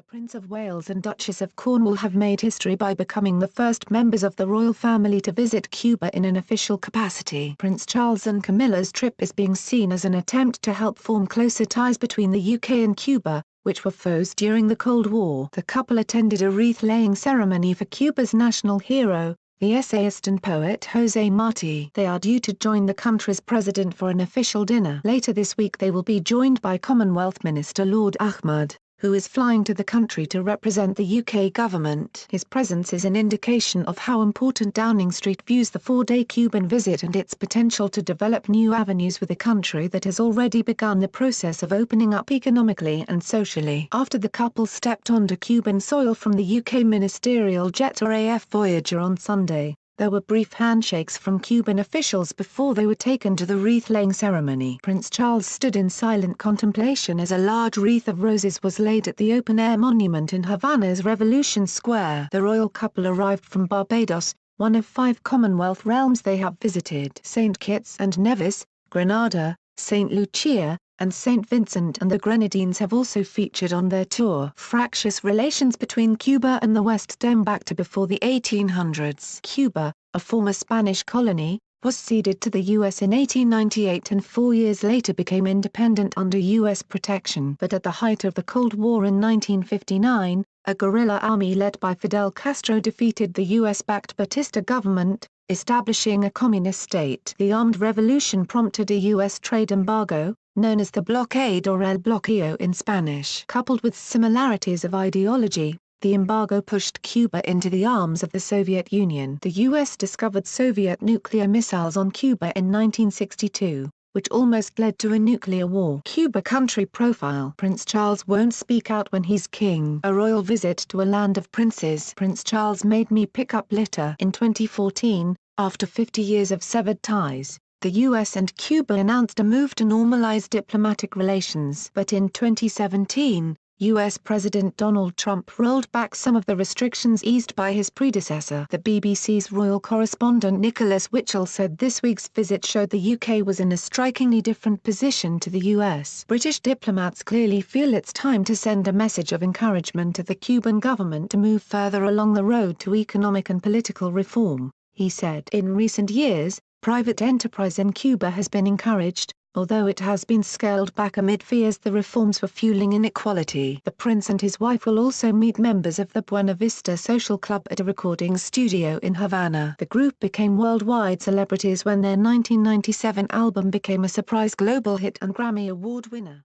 The Prince of Wales and Duchess of Cornwall have made history by becoming the first members of the royal family to visit Cuba in an official capacity. Prince Charles and Camilla's trip is being seen as an attempt to help form closer ties between the UK and Cuba, which were foes during the Cold War. The couple attended a wreath-laying ceremony for Cuba's national hero, the essayist and poet José Martí. They are due to join the country's president for an official dinner. Later this week they will be joined by Commonwealth Minister Lord Ahmad, who is flying to the country to represent the UK government. His presence is an indication of how important Downing Street views the four-day Cuban visit and its potential to develop new avenues with a country that has already begun the process of opening up economically and socially. After the couple stepped onto Cuban soil from the UK ministerial jet RAF Voyager on Sunday, there were brief handshakes from Cuban officials before they were taken to the wreath-laying ceremony. Prince Charles stood in silent contemplation as a large wreath of roses was laid at the open-air monument in Havana's Revolution Square. The royal couple arrived from Barbados, one of 5 Commonwealth realms they have visited. St. Kitts and Nevis, Grenada, St. Lucia, and St. Vincent and the Grenadines have also featured on their tour. Fractious relations between Cuba and the West stem back to before the 1800s. Cuba, a former Spanish colony, was ceded to the U.S. in 1898 and 4 years later became independent under U.S. protection. But at the height of the Cold War in 1959, a guerrilla army led by Fidel Castro defeated the U.S.-backed Batista government, establishing a communist state. The armed revolution prompted a U.S. trade embargo, known as the blockade or el bloqueo in Spanish. Coupled with similarities of ideology, the embargo pushed Cuba into the arms of the Soviet Union. The U.S. discovered Soviet nuclear missiles on Cuba in 1962, which almost led to a nuclear war. Cuba country profile. Prince Charles won't speak out when he's king. A royal visit to a land of princes. Prince Charles made me pick up litter. In 2014, after 50 years of severed ties, the U.S. and Cuba announced a move to normalize diplomatic relations. But in 2017, U.S. President Donald Trump rolled back some of the restrictions eased by his predecessor. The BBC's royal correspondent Nicholas Witchell said this week's visit showed the UK was in a strikingly different position to the US. British diplomats clearly feel it's time to send a message of encouragement to the Cuban government to move further along the road to economic and political reform, he said. In recent years, private enterprise in Cuba has been encouraged, although it has been scaled back amid fears the reforms were fueling inequality. The prince and his wife will also meet members of the Buena Vista Social Club at a recording studio in Havana. The group became worldwide celebrities when their 1997 album became a surprise global hit and Grammy Award winner.